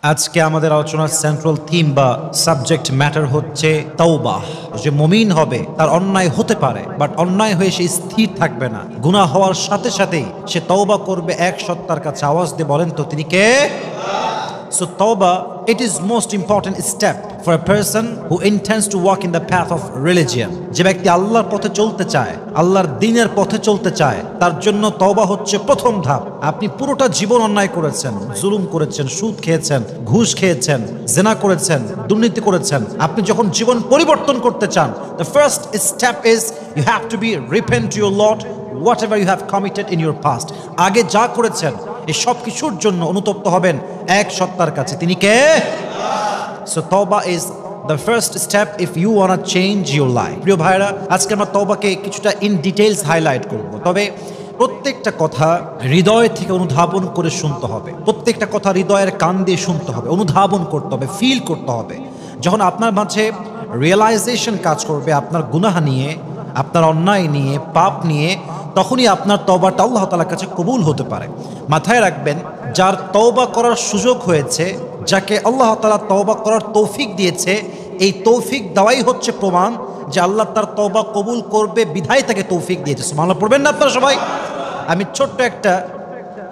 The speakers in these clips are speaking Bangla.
আজকে আমাদের আলোচনার সেন্ট্রাল থিম বা সাবজেক্ট ম্যাটার হচ্ছে তাওবাহ। যে মুমিন হবে তার অন্যায় হতে পারে, বাট অন্যায় হয়ে সে স্থির থাকবে না। গুনাহ হওয়ার সাথে সাথেই সে তওবা করবে। এক সত্তার কাছে আওয়াজ দিয়ে বলেন তো তিনি কে? So tawbah, it is most important step for a person who intends to walk in the path of religion. যে ব্যক্তি আল্লাহর পথে চলতে চায়, আল্লাহর দ্বীনের পথে চলতে চায়, তার জন্য তওবা হচ্ছে প্রথম ধাপ। আপনি পুরোটা জীবন অন্যায় করেছেন, জুলুম করেছেন, সুদ খেয়েছেন, ঘুষ খেয়েছেন, জিনা করেছেন, দুর্নীতি করেছেন। আপনি যখন জীবন পরিবর্তন করতে চান, the first step is you have to be repent to your Lord whatever you have committed in your past. আগে যা করেছেন এই সব কিছুর জন্য অনুতপ্ত হবেন এক সত্তার কাছে, তিনি কে? So tawbah is the first step if you want to change your life. প্রিয় ভাইরা, আজকে আমরা তওবাকে কিছুটা ইন ডিটেইলস হাইলাইট করব। তবে প্রত্যেকটা কথা হৃদয় থেকে অনুধাবন করে শুনতে হবে। প্রত্যেকটা কথা হৃদয়ের কান দিয়ে শুনতে হবে, অনুধাবন করতে হবে, ফিল করতে হবে। যখন আপনার মাঝে রিয়েলাইজেশন কাজ করবে আপনার গুনাহ নিয়ে, আপনার অন্যায় নিয়ে, পাপ নিয়ে, তখনই আপনার তওবাটা আল্লাহ তাআলার কাছে কবুল হতে পারে। মাথায় রাখবেন, যার তওবা করার সুযোগ হয়েছে, যাকে আল্লাহ তাআলা তওবা করার তৌফিক দিয়েছে, এই তৌফিক দেওয়াই হচ্ছে প্রমাণ যে আল্লাহ তার তওবা কবুল করবে, বিধায় তাকে তৌফিক দিয়েছে। সুবহানাল্লাহ পড়বেন না আপনারা সবাই? আমি ছোট্ট একটা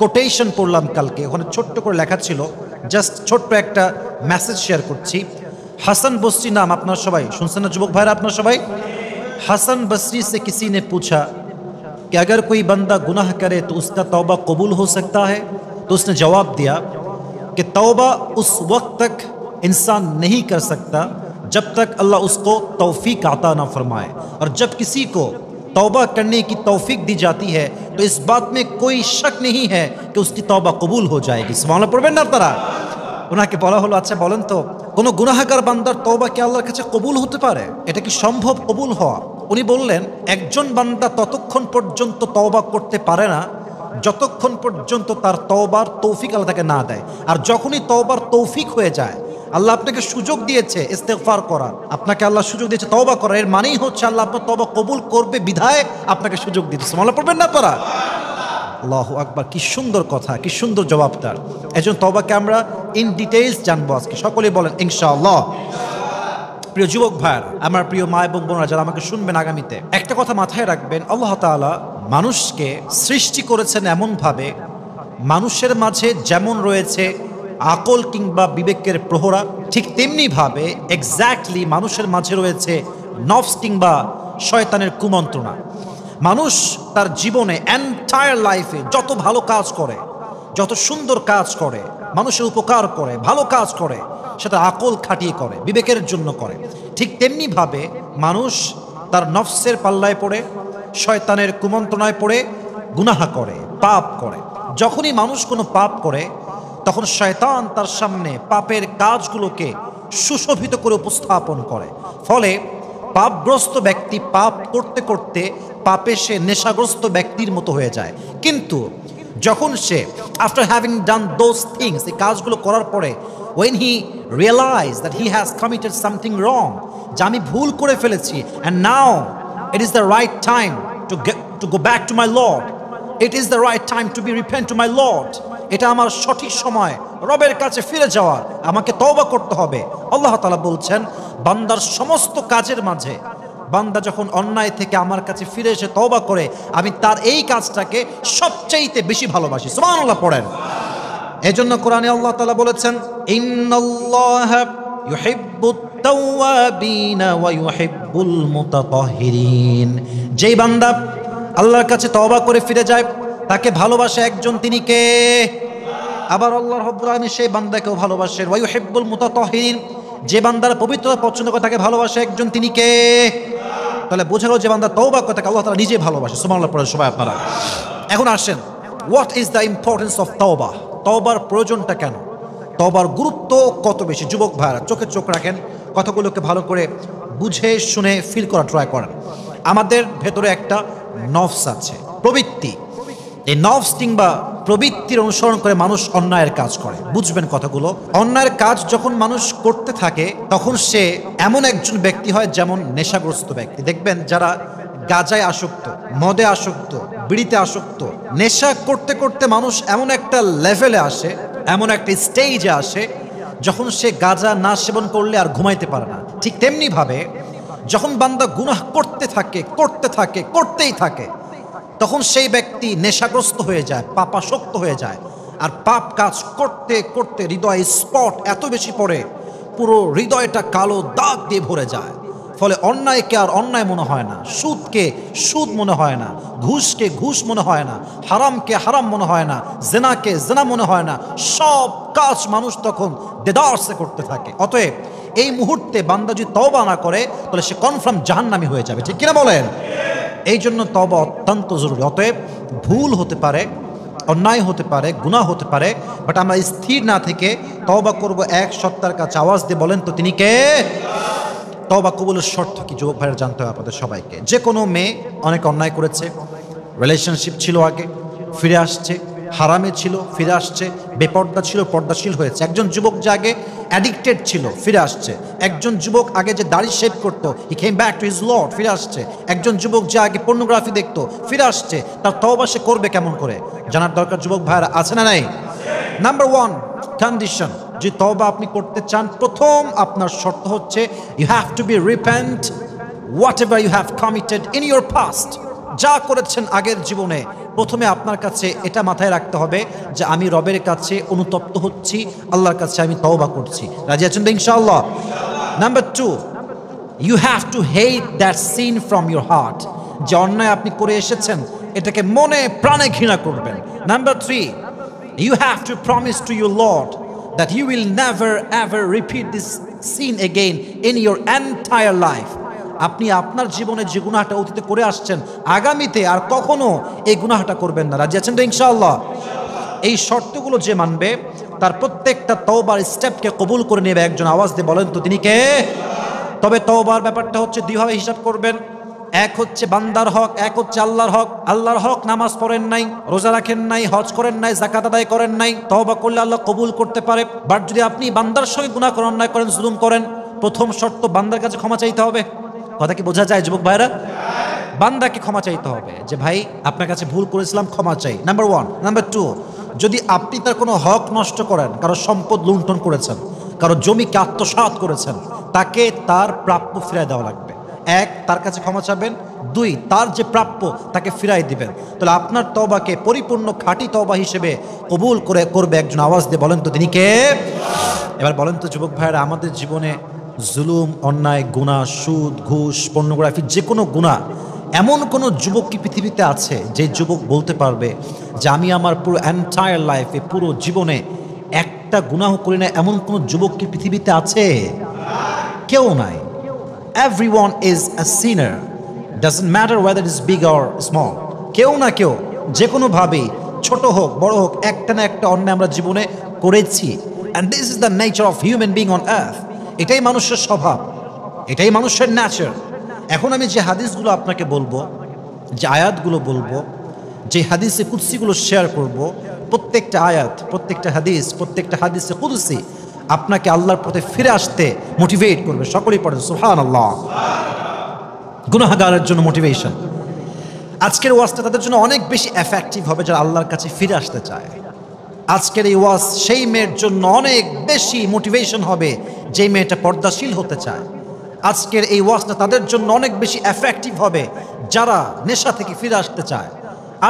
কোটেশন পড়লাম কালকে, ওখানে ছোট্ট করে লেখা ছিল, জাস্ট ছোট্ট একটা মেসেজ শেয়ার করছি। হাসান বসরি নাম আপনারা সবাই শুনছেন না যুবক ভাইরা? আপনারা সবাই हसन बसरी से किसी ने पूछा कि अगर कोई बंदा गुनाह करे तो उसका तौबा कबूल हो सकता है? तो उसने जवाब दिया कि तौबा उस वक्त तक इंसान नहीं कर सकता जब तक अल्लाह उसको तौफीक अता ना फरमाए, और जब किसी को तौबा करने की तौफीक दी जाती है तो इस बात में कोई शक नहीं है कि उसकी तौबा कबूल हो जाएगी। सुबहानाल्लाह पढ़বেন না আপনারা? ওনাকে বলা হলো, আচ্ছা বলেন তো, কোনো গুনাহগার বান্দার তওবা কি আল্লাহর কাছে কবুল হতে পারে? এটা কি সম্ভব কবুল হওয়া? উনি বললেন, একজন বান্দা ততক্ষণ পর্যন্ত তওবা করতে পারে না যতক্ষণ পর্যন্ত তার তওবার তৌফিক আল্লাহ তাকে না দেয়। আর যখনই তওবার তৌফিক হয়ে যায়, আল্লাহ আপনাকে সুযোগ দিয়েছে ইস্তেগফার করার, আপনাকে আল্লাহ সুযোগ দিয়েছে তওবা করার, এর মানেই হচ্ছে আল্লাহ আপনার তওবা কবুল করবে, বিধায় আপনাকে সুযোগ দিয়েছে। সুবহানাল্লাহ পড়বেন না আপনারা? আল্লাহু আকবার, কি সুন্দর কথা, কি সুন্দর জবাব তার। এজন্য তওবাকে আমরা ইন ডিটেইলস জানবো আজকে, সকলেই বলেন ইনশাআল্লাহ। প্রিয় যুবক ভাইরা, আমার প্রিয় মা এবং বোনরা যারা আমাকে শুনবেন আগামীতে, একটা কথা মাথায় রাখবেন, আল্লাহ তাআলা মানুষকে সৃষ্টি করেছেন এমনভাবে, মানুষের মাঝে যেমন রয়েছে আকল কিংবা বিবেকের প্রহরা, ঠিক তেমনিভাবে এক্স্যাক্টলি মানুষের মাঝে রয়েছে নফস কিংবা শয়তানের কুমন্ত্রণা। মানুষ তার জীবনে এন্টায়ার লাইফে যত ভালো কাজ করে, যত সুন্দর কাজ করে, মানুষের উপকার করে, ভালো কাজ করে, সেটা আকল খাটিয়ে করে, বিবেকের জন্য করে। ঠিক তেমনিভাবে মানুষ তার নফসের পাল্লায় পড়ে, শয়তানের কুমন্ত্রণায় পড়ে গুনাহ করে, পাপ করে। যখনই মানুষ কোনো পাপ করে, তখন শয়তান তার সামনে পাপের কাজগুলোকে সুশোভিত করে উপস্থাপন করে। ফলে পাপগ্রস্ত ব্যক্তি পাপ করতে করতে পাপে সে নেশাগ্রস্ত ব্যক্তির মতো হয়ে যায়। কিন্তু যখন সে after having done those things, এই কাজগুলো করার পরে, when he realized that he has committed something wrong, যে আমি ভুল করে ফেলেছি, and now it is the right time to go back to my Lord, it is the right time to be repent to my Lord, এটা আমার সঠিক সময় রবের কাছে ফিরে যাওয়ার, আমাকে তওবা করতে হবে। আল্লাহ তাআলা বলছেন, বান্দার সমস্ত কাজের মাঝে বান্দা যখন অন্যায় থেকে আমার কাছে ফিরে এসে তওবা করে, আমি তার এই কাজটাকে সবচাইতে বেশি ভালোবাসি। সুবহানাল্লাহ পড়েন। এজন্য কোরআনে আল্লাহ তাআলা বলেছেন, ইন্নাল্লাহা ইউহিব্বুত তাওয়াবিনা ওয়া ইউহিব্বুল মুতাতাহহিরিন। যেই বান্দা আল্লাহর কাছে তওবা করে ফিরে যায়, তাকে ভালোবাসে একজন, তিনি কে? আবার আল্লাহ রাব্বুল আলামিন সেই বান্দাকেও ভালোবাসেন। ওয়া ইউহিব্বুল মুতাতাহহিরিন, যে বান্দার পবিত্রতা পছন্দ করে তাকে ভালোবাসে একজন, তিনি কে? তাহলে বোঝা গেল যে বান্দা তওবা করে তাকে আল্লাহ তাআলা নিজে ভালোবাসে। সুবহানাল্লাহ পড়েন সবাই আপনারা। এখন আসেন, what is the importance of তওবা? তওবার প্রয়োজনটা কেন? তওবার গুরুত্ব কত বেশি? যুবক ভাইরা চোখে চোখ রাখেন, কথাগুলোকে ভালো করে বুঝে শুনে ফিল করা ট্রাই করেন। আমাদের ভেতরে একটা নফস আছে, প্রবৃত্তি। এই নফস কিংবা প্রবৃত্তির অনুসরণ করে মানুষ অন্যায়ের কাজ করে। বুঝবেন কথাগুলো। অন্যায়ের কাজ যখন মানুষ করতে থাকে, তখন সে এমন একজন ব্যক্তি হয় যেমন নেশাগ্রস্ত ব্যক্তি। দেখবেন যারা গাঁজায় আসক্ত, মদে আসক্ত, বিড়িতে আসক্ত, নেশা করতে করতে মানুষ এমন একটা লেভেলে আসে, এমন একটা স্টেজে আসে যখন সে গাঁজা না সেবন করলে আর ঘুমাইতে পারে না, ঠিক তেমনি ভাবে যখন বান্দা গুনাহ করতেই থাকে তখন সেই ব্যক্তি নেশাগ্রস্ত হয়ে যায়, পাপাসক্ত হয়ে যায়। আর পাপ কাজ করতে করতে হৃদয়ে স্পট এত বেশি পড়ে, পুরো হৃদয়টা কালো দাগ দিয়ে ভরে যায়। ফলে অন্যায়কে আর অন্যায় মনে হয় না, সুদকে সুদ মনে হয় না, ঘুষকে ঘুষ মনে হয় না, হারামকে হারাম মনে হয় না, জেনাকে জেনা মনে হয় না। সব কাজ মানুষ তখন দেদারসে করতে থাকে। অতএব এই মুহূর্তে বান্দা যদি তওবা না করে তাহলে সে কনফার্ম জাহান্নামী হয়ে যাবে, ঠিক কিনা বলেন? এই জন্য তওবা অত্যন্ত জরুরি। অতএব ভুল হতে পারে, অন্যায় হতে পারে, গুনাহ হতে পারে, বাট আমরা স্থির না থেকে তওবা করব এক সত্তার কাছে। আওয়াজ দিয়ে বলেন তো তিনি কে? তওবা কবুলের শর্ত কি যুবক ভাইরা জানতে হবে আপনাদের সবাইকে। যে কোনো মেয়ে অনেক অন্যায় করেছে, রিলেশনশিপ ছিল আগে, ফিরে আসছে, হারামে ছিল, ফিরে আসছে, বেপর্দা ছিল, পর্দাশীল হয়েছে। একজন যুবক যে আগে অ্যাডিক্টেড ছিল, ফিরে আসছে। একজন যুবক আগে যে দাড়ি শেভ করতো, he came back to his lord, ফিরে আসছে। একজন যুবক যে আগে পর্নোগ্রাফি দেখতো, ফিরে আসছে। তার তওবা সে করবে কেমন করে জানার দরকার যুবক ভাইরা, আছে না নাই? নাম্বার 1 কন্ডিশন, যে তওবা আপনি করতে চান, প্রথম আপনার শর্ত হচ্ছে you have to be repent whatever you have committed in your past. যা করেছেন আগের জীবনে, প্রথমে আপনার কাছে এটা মাথায় রাখতে হবে যে আমি রবের কাছে অনুতপ্ত হচ্ছি, আল্লাহর কাছে আমি তওবা করছি। রাজি আছেন তো ইনশাআল্লাহ? Number 2, you have to hate that sin from your heart. যে অন্যায় আপনি করে এসেছেন এটাকে মনে প্রাণে ঘৃণা করবেন। Number 3, you have to promise to your Lord that you will never ever repeat this sin again in your entire life. আপনি আপনার জীবনে যে গুনাহটা অতীতে করে আসছেন, আগামীতে আর কখনো এই গুনাহটা করবেন না। রাজি আছেন তো ইনশাআল্লাহ? এই শর্তগুলো যে মানবে তার প্রত্যেকটা তওবার স্টেপকে কবুল করে নেবে একজন। আওয়াজ দিয়ে বলেন তো তিনি কে? তবে তওবার ব্যাপারটা হচ্ছে দুইভাবে হিসাব করবেন। এক হচ্ছে বান্দার হক, এক হচ্ছে আল্লাহর হক। আল্লাহর হক, নামাজ পড়েন নাই, রোজা রাখেন নাই, হজ করেন নাই, যাকাত আদায় করেন নাই, তওবা করলে আল্লাহ কবুল করতে পারে। বাট যদি আপনি বান্দার সঙ্গে গুনাহ করেন, অন্যায় করেন, জুলুম করেন, প্রথম শর্ত বান্দার কাছে ক্ষমা চাইতে হবে। কথা কি বোঝা যায় যুবক ভাইরা? বান্দাকে ক্ষমা চাইতে হবে যে ভাই আপনার কাছে ভুল করেছিলাম, ক্ষমা চাই। নাম্বার 1। নাম্বার 2, যদি আপনি তার কোনো হক নষ্ট করেন, কারো সম্পদ লুণ্ঠন করেছেন, কারো জমিকে আত্মসাৎ করেছেন, তাকে তার প্রাপ্য ফিরায় দেওয়া লাগবে। 1, তার কাছে ক্ষমা চাবেন। 2, তার যে প্রাপ্য তাকে ফিরাই দিবেন। তাহলে আপনার তওবাকে পরিপূর্ণ খাঁটি তওবা হিসেবে কবুল করবে একজন। আওয়াজ দিয়ে বলেন তো তিনি কে? এবার বলেন তো যুবক ভাইয়েরা, আমাদের জীবনে জুলুম, অন্যায়, গুনাহ, সুদ, ঘুষ, পর্নোগ্রাফি, যে কোনো গুনাহ, এমন কোনো যুবক কি পৃথিবীতে আছে যে যুবক বলতে পারবে যে আমি আমার পুরো এন্টায়ার লাইফে, পুরো জীবনে একটা গুনাহ করি না? এমন কোনো যুবক কি পৃথিবীতে আছে? কেউ নাই। Everyone is a sinner. Doesn't matter whether it is big or small. কেউ না কেউ যে কোনোভাবেই, ছোট হোক বড় হোক, একটা না একটা অন্যায় আমরা জীবনে করেছি। And this is the nature of human being on earth. এটাই মানুষের স্বভাব, এটাই মানুষের নেচার। এখন আমি যে হাদিসগুলো আপনাকে বলবো, যে আয়াতগুলো বলবো, যে হাদিসে কুদসিগুলো শেয়ার করব, প্রত্যেকটা আয়াত, প্রত্যেকটা হাদিসে কুদসি আপনাকে আল্লাহর পথে ফিরে আসতে মোটিভেট করবে। সকলেই পড়েন সুবহানাল্লাহ। গুনাহগারের জন্য মোটিভেশন। আজকের ওয়াজটা তাদের জন্য অনেক বেশি এফেক্টিভ হবে যারা আল্লাহর কাছে ফিরে আসতে চায়। আজকের এই ওয়াজ সেই মেয়ের জন্য অনেক বেশি মোটিভেশন হবে যে মেয়েটা পর্দাশীল হতে চায়। আজকের এই ওয়াজটা তাদের জন্য অনেক বেশি এফেক্টিভ হবে যারা নেশা থেকে ফিরে আসতে চায়।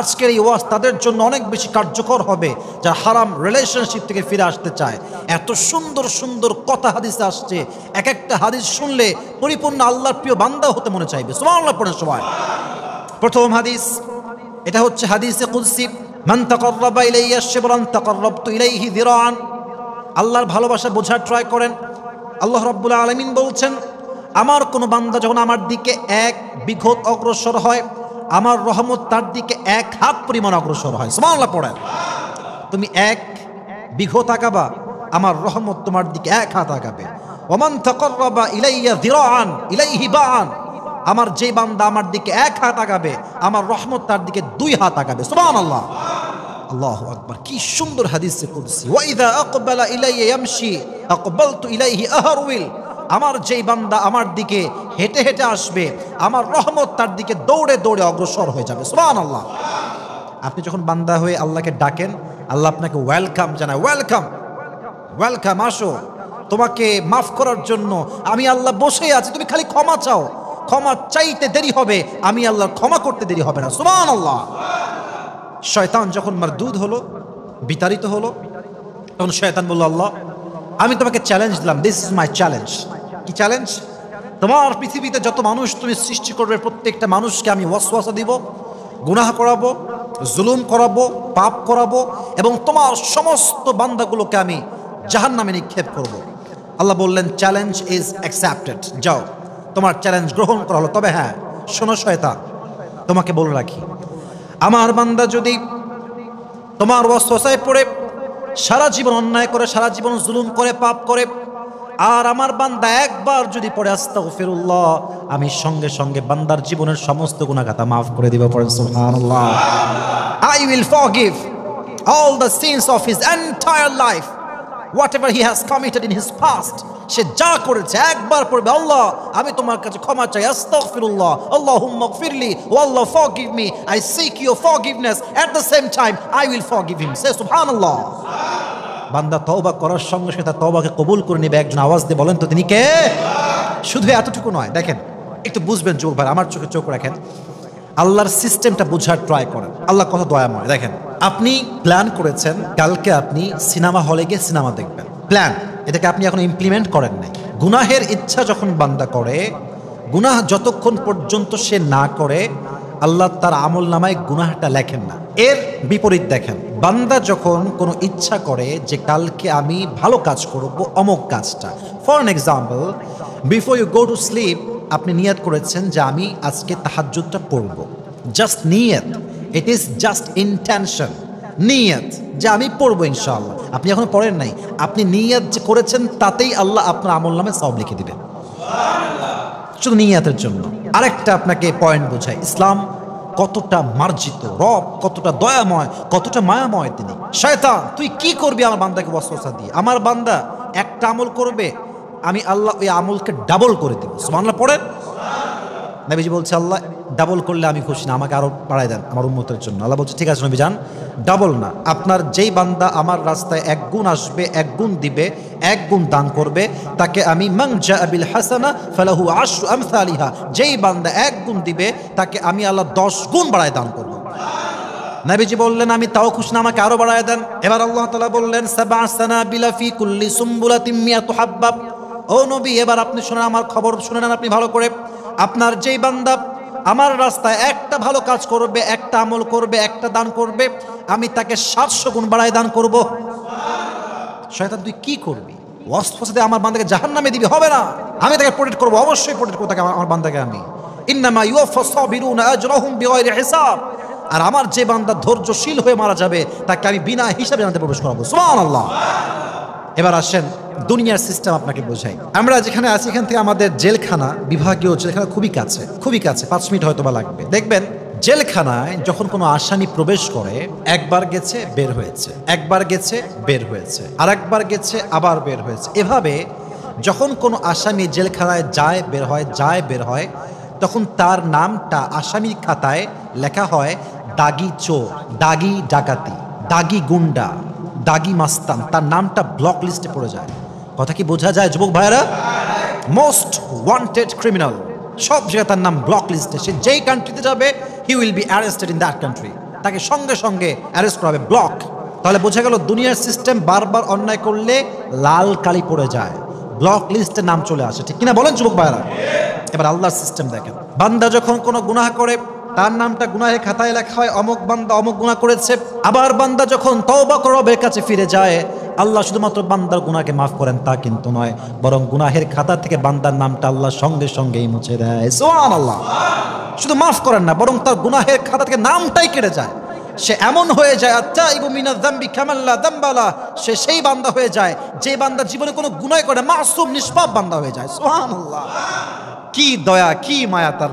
আজকের এই ওয়াজ তাদের জন্য অনেক বেশি কার্যকর হবে যারা হারাম রিলেশনশিপ থেকে ফিরে আসতে চায়। এত সুন্দর সুন্দর কথা হাদিসে আসছে, এক একটা হাদিস শুনলে পরিপূর্ণ আল্লাহর প্রিয় বান্দা হতে মনে চাইবে। সুবহানাল্লাহ পড়েন সবাই। প্রথম হাদিস, এটা হচ্ছে হাদিসে কুদসি, মান তাকাররাবা ইলাইয়া শিবরান তাকাররাবতু ইলাইহি যিরাআন। আল্লাহর ভালোবাসা বোঝার ট্রাই করেন। আল্লাহ রাব্বুল আলামিন বলছেন, আমার কোন বান্দা যখন আমার দিকে 1 বিঘত অগ্রসর হয়, আমার রহমত তার দিকে 1 হাত পরিমাণ অগ্রসর হয়। সুবহানাল্লাহ পড়েন। তুমি 1 বিঘত আগাবা, আমার রহমত তোমার দিকে 1 হাত আগাবে। ওমান তাকাররাবা ইলাইয়া যিরাআন ইলাইহি বাআন। আমার যে বান্দা আমার দিকে 1 হাত আগাবে, আমার রহমত তার দিকে 2 হাত আগাবে। সুবহানাল্লাহ, আল্লাহু আকবার। কি সুন্দর হাদিসে কুদসি। ওয়া ইযা আকবালা ইলাইয়া ইয়ামশি আকবালতু ইলাইহি আহরউইল। আমার যেই বান্দা আমার দিকে হেঁটে হেঁটে আসবে, আমার রহমত তার দিকে দৌড়ে দৌড়ে অগ্রসর হয়ে যাবে। সুবহানাল্লাহ। আপনি যখন বান্দা হয়ে আল্লাহকে ডাকেন, আল্লাহ আপনাকে ওয়েলকাম জানায়। ওয়েলকাম, ওয়েলকাম, আসো, তোমাকে মাফ করার জন্য আমি আল্লাহ বসে আছি, তুমি খালি ক্ষমা চাও, ক্ষমা চাইতে দেরি হবে, আমি আল্লাহ ক্ষমা করতে দেরি হবে না। সুবহানাল্লাহ। শয়তান যখন মারদুদ হলো, বিতাড়িত হলো, তখন শয়তান বলল, আল্লাহ আমি তোমাকে চ্যালেঞ্জ দিলাম, দিস ইজ মাই চ্যালেঞ্জ। কি চ্যালেঞ্জ? তোমার পৃথিবীতে যত মানুষ তুমি সৃষ্টি করবে, প্রত্যেকটা মানুষকে আমি ওয়াসওয়াসা দিব, গুনাহ করাবো, জুলুম করাবো, পাপ করাবো, এবং তোমার সমস্ত বান্দাগুলোকে আমি জাহান্নামে নিক্ষেপ করব। আল্লাহ বললেন, চ্যালেঞ্জ ইজ অ্যাকসেপ্টেড, যাও, তোমার চ্যালেঞ্জ গ্রহণ করা হলো। তবে হ্যাঁ, শোনো শয়তান, তোমাকে বলে রাখি, আমার বান্দা যদি তোমার ওয়াসওয়াসায় পড়ে সারা জীবন অন্যায় করে, সারা জীবন জুলুম করে, পাপ করে, আর আমার বান্দা একবার যদি পড়ে আস্তাগফিরুল্লাহ, আমি সঙ্গে সঙ্গে বান্দার জীবনের সমস্ত গুনাহ খাতা মাফ করে দিব। পড়েন সুবহানাল্লাহ। I will forgive all the sins of his entire life, whatever he has committed in his past. সে যা করেছে একবার পড়বে, আল্লাহ আমি তোমার কাছে ক্ষমা চাই, আস্তাগফিরুল্লাহ, আল্লাহুম্মা গফিরলি, ও আল্লাহ forgive me, I seek your forgiveness, at the same time I will forgive him. সে সুবহানাল্লাহ। বান্দা তওবা করার সঙ্গে সঙ্গে তার তওবাকে কবুল করে নেবে। একজন আওয়াজ দিয়ে বলেন তো তিনি কে? শুধু এতটুকু নয়, দেখেন একটু বুঝবেন যুবক ভাই, আমার চোখে চোখ রাখেন, আল্লাহর সিস্টেমটা বোঝার ট্রাই করেন। আল্লাহ কত দয়াময়। দেখেন, আপনি প্ল্যান করেছেন কালকে আপনি সিনেমা হলে গিয়ে সিনেমা দেখবেন, প্ল্যান, এটাকে আপনি এখন ইমপ্লিমেন্ট করেন নাই। গুনাহের ইচ্ছা যখন বান্দা করে, গুনাহ যতক্ষণ পর্যন্ত সে না করে, আল্লাহ তার আমল নামায় গুনাহটা লেখেন না। এর বিপরীত দেখেন, বান্দা যখন কোনো ইচ্ছা করে যে কালকে আমি ভালো কাজ করব, অমুক কাজটা, for an example, before you go to sleep, আপনি নিয়ত করেছেন যে আমি আজকে তাহাজ্জুদটা পড়ব, জাস্ট নিয়ত, ইট ইজ জাস্ট ইন্টেনশন, নিয়ত যে আমি পড়বো ইনশাআল্লাহ। আপনি এখনো পড়েন নাই, আপনি নিয়ত যে করেছেন তাতেই আল্লাহ আপনার আমল নামে সওয়াব লিখে দিবেন, শুধু নিয়তের জন্য। আরেকটা আপনাকে পয়েন্ট বোঝাই, ইসলাম কতটা মার্জিত, রব কতটা দয়াময়, কতটা মায়াময় তিনি। শয়তান তুই কি করবি আমার বান্দাকে ওয়াসওয়াসা দিয়ে? আমার বান্দা একটা আমল করবে, আমি আল্লাহ ওই আমলকে ডাবল করে দেব। সুবহানাল্লাহ পড়েন। নবীজি বলছে, আল্লাহ ডাবল করলে আমি খুশি না, আমাকে আরো বাড়ায় দেন আমার উম্মতের জন্য। আল্লাহ বলছে, ঠিক আছে নবী যান, ডাবল না, আপনার যেই বান্দা আমার রাস্তায় এক গুণ আসবে, এক গুণ দিবে, এক গুণ দান করবে, তাকে আমি মান জাআ বিল হাসানা ফালাহু আশরু আমসালিহা, যেই বান্দা এক গুণ দিবে তাকে আমি আল্লাহ 10 গুণ বাড়ায় দান করব। নবীজি বললেন, আমি তাও খুশি না, আমাকে আরো বাড়ায় দেন। এবার আল্লাহ তাআলা বললেন, সাবআ সানাবিলা ফি কুল্লি সুমবুলাতিন মিয়াতু হাব্বাব। ও নবী, এবার আপনি শুনেন, আমার খবর শুনে নেন আপনি ভালো করে। আপনার যেই বান্দা আমার রাস্তায় একটা ভালো কাজ করবে, একটা আমল করবে, একটা দান করবে, আমি তাকে 700 গুণ বাড়ায় দান করব। শয়তান তুই কি করবি? ওয়াসওয়াসাতে আমার বান্দাকে জাহান্নামে দিবি? হবে না, আমি তাকে প্রোটেক্ট করব, অবশ্যই প্রোটেক্ট করব তাকে, আমার বান্দাকে আমি। ইন্নামা ইউওয়াফাস সাবিরুনা আজরাহুম বিগাইরি হিসাব। আর আমার যে বান্দা ধৈর্যশীল হয়ে মারা যাবে তাকে আমি বিনা হিসাবে জান্নাতে প্রবেশ করাবো। সুবহানাল্লাহ। এবার আসেন দুনিয়ার সিস্টেম আপনাকে বোঝাই। আমরা যেখানে আছি এখান থেকে আমাদের জেলখানা, বিভাগীয় জেলখানা খুবই কাছে, খুবই কাছে, 5 মিনিট হয়তো বা লাগবে। দেখবেন জেলখানায় যখন কোনো আসামি প্রবেশ করে, একবার গেছে বের হয়েছে, একবার গেছে বের হয়েছে, আর একবার গেছে আবার বের হয়েছে, এভাবে যখন কোনো আসামি জেলখানায় যায় বের হয়, যায় বের হয়, তখন তার নামটা আসামির খাতায় লেখা হয় দাগি চোর, দাগি ডাকাতি, দাগি গুন্ডা, দাগি মাস্তান, তার নামটা ব্লক লিস্টে পড়ে যায়। কথা কি বোঝা যায় যুবক ভাইরা? মোস্ট ওয়ান্টেড ক্রিমিনাল, সব জায়গায় তার নাম ব্লক লিস্টে। সে যেই কান্ট্রিতে যাবে, he will be arrested in that country, তাকে সঙ্গে সঙ্গে অ্যারেস্ট করা হবে, ব্লক। তাহলে বোঝা গেল দুনিয়ার সিস্টেম বারবার অন্যায় করলে লাল কালি পড়ে যায়, ব্লক লিস্টে নাম চলে আসে, ঠিক কিনা বলেন যুবক ভাইরা? এবার আল্লাহর সিস্টেম দেখেন, বান্দা যখন কোনো গুনাহ করে তার নামটা গুনাহের খাতায় লেখা হয়, অমুক বান্দা অমুক গুনাহ করেছে। আবার বান্দা যখন তওবা করে রবের কাছে ফিরে যায়, আল্লাহ শুধুমাত্র বান্দার গুনাহকে মাফ করেন তা কিন্তু নয়, বরং গুনাহের খাতা থেকে বান্দার নামটা আল্লাহ সঙ্গে সঙ্গেই মুছে দেয়। সুবহানাল্লাহ। শুধু মাফ করেন না, বরং তার গুনাহের খাতা থেকে নামটাই কেটে যায়। সে এমন হয়ে যায়, আত্তাইবু মিনায যামবি কামান লা যামবা লা, সে সেই বান্দা হয়ে যায় যে বান্দা জীবনে কোনো গুনাহ করে, মাসুম নিষ্পাপ বান্দা হয়ে যায়। সুবহানাল্লাহ। কি দয়া, কি মায়া তার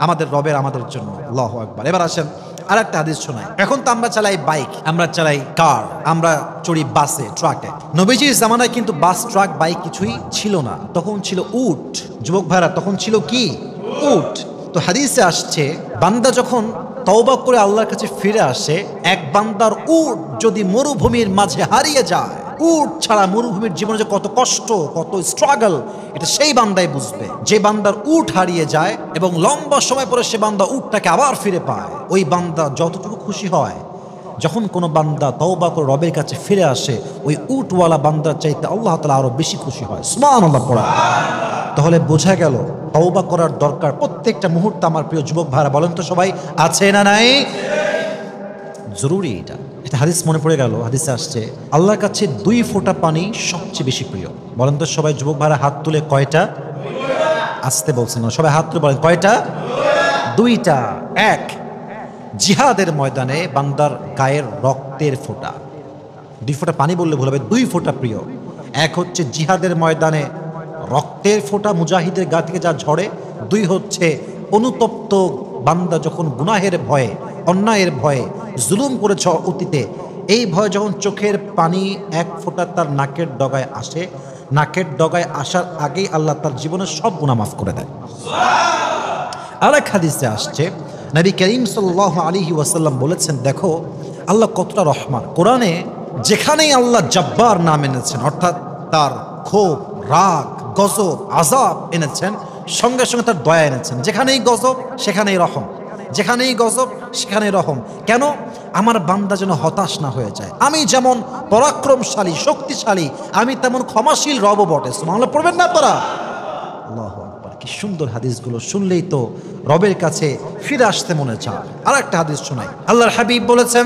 আমাদের রবের আমাদের জন্য। আল্লাহু আকবার। এবার আসেন আরেকটা হাদিস শোনাই। এখন তো আমরা চালাই বাইক, আমরা চালাই কার, আমরা চড়ি বাসে, ট্রাকে। নবীজির জামানায় কিন্তু বাস, ট্রাক, বাইক কিছুই ছিল না, তখন ছিল উট। যুবক ভাইরা, তখন ছিল কি? উট। তো হাদিসে আসছে, বান্দা যখন তওবা করে আল্লাহর কাছে ফিরে আসে, এক বান্দার উট যদি মরুভূমির মাঝে হারিয়ে যায়, উট ছাড়া মরুভূমির জীবনে যে কত কষ্ট, কত স্ট্রাগল, এটা সেই বান্দাই বুঝবে। যে বান্দার উট হারিয়ে যায় এবং লম্বা সময় পরে সে বান্দা উটটাকে আবার ফিরে পায়, ওই বান্দা যতটুকু খুশি হয়। যখন কোনো বান্দা তওবা করে রবের কাছে ফিরে আসে, ওই উটওয়ালা বান্দার চাইতে আল্লাহ তাআলা আরো বেশি খুশি হয়। সুবহানাল্লাহ পড়া। তাহলে বোঝা গেল তওবা করার দরকার প্রত্যেকটা মুহূর্তে। আমার প্রিয় যুবক ভাইরা বলেন তো সবাই, আছে না নাই? জরুরি এটা। এটা হাদিস মনে পড়ে গেল, হাদিসে আসছে আল্লাহর কাছে 2 ফোঁটা পানি সবচেয়ে বেশি প্রিয়। বলেন তো সবাই, যুবক ভাইরা হাত তুলে কয়টা? আসতে বলছেন না, সবাই হাত তুলে বলেন কয়টা? 2টা। এক, জিহাদের ময়দানে বান্দার গায়ের রক্তের ফোঁটা। 2 ফোঁটা পানি বললে ভুল হবে, 2 ফোঁটা প্রিয়। এক হচ্ছে জিহাদের ময়দানে রক্তের ফোঁটা, মুজাহিদের গা থেকে যা ঝরে। 2 হচ্ছে অনুতপ্ত বান্দা যখন গুনাহের ভয়ে, অন্যায়ের ভয়ে, জুলুম করেছে অতীতে, এই ভয়ে যখন চোখের পানি 1 ফোঁটা তার নাকের ডগায় আসে, নাকের ডগায় আসার আগেই আল্লাহ তার জীবনের সব গুনাহ মাফ করে দেয়। আরেক হাদিসে আসছে নবী করিম সাল্লাল্লাহু আলাইহি ওয়াসাল্লাম বলেছেন, দেখো আল্লাহ কতটা রহমান। কোরআনে যেখানেই আল্লাহ জব্বার নাম এনেছেন, অর্থাৎ তার ক্ষোভ, রাগ, গজব, আযাব এনেছেন, সঙ্গে সঙ্গে তার দয়া এনেছেন। যেখানেই গজব সেখানেই রহম, যেখানেই গজব সেখানেই রহম। কেন? আমার বান্দা যেন হতাশ না হয়ে যায়। আমি যেমন পরাক্রমশালী, শক্তিশালী, আমি তেমন ক্ষমাশীল রব বটে। সুবহানাল্লাহ পড়বেন না আপনারা? আল্লাহু আকবার। কি সুন্দর হাদিসগুলো শুনলেই তো রবের কাছে ফিরে আসতে মনে চায়। আর একটা হাদিস শোনাই। আল্লাহর হাবিব বলেছেন,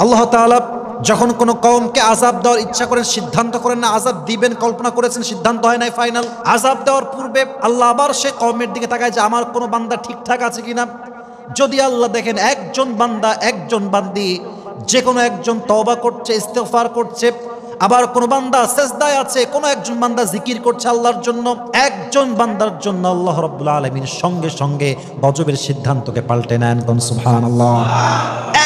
আল্লাহ তাআলা যখন কোনো কওমকে আযাব দেওয়ার ইচ্ছা করেন, সিদ্ধান্ত করেন না আযাব দিবেন, কল্পনা করেছেন, সিদ্ধান্ত হয় নাই ফাইনাল। আযাব দেওয়ার পূর্বে আল্লাহ আবার সে কওমের দিকে তাকায় যে আমার কোনো বান্দা ঠিকঠাক আছে কিনা। যদি আল্লাহ দেখেন একজন বান্দা, একজন বান্দি, যে কোনো একজন তওবা করছে, ইস্তেগফার করছে, আবার কোন বান্দা সেজদায় আছে, কোন একজন বান্দা জিকির করছে আল্লাহর জন্য, একজন বান্দার জন্য আল্লাহ রাব্বুল আলামিন সঙ্গে সঙ্গে গজবের সিদ্ধান্তকে পাল্টে নেন। কোন সুবহানাল্লাহ।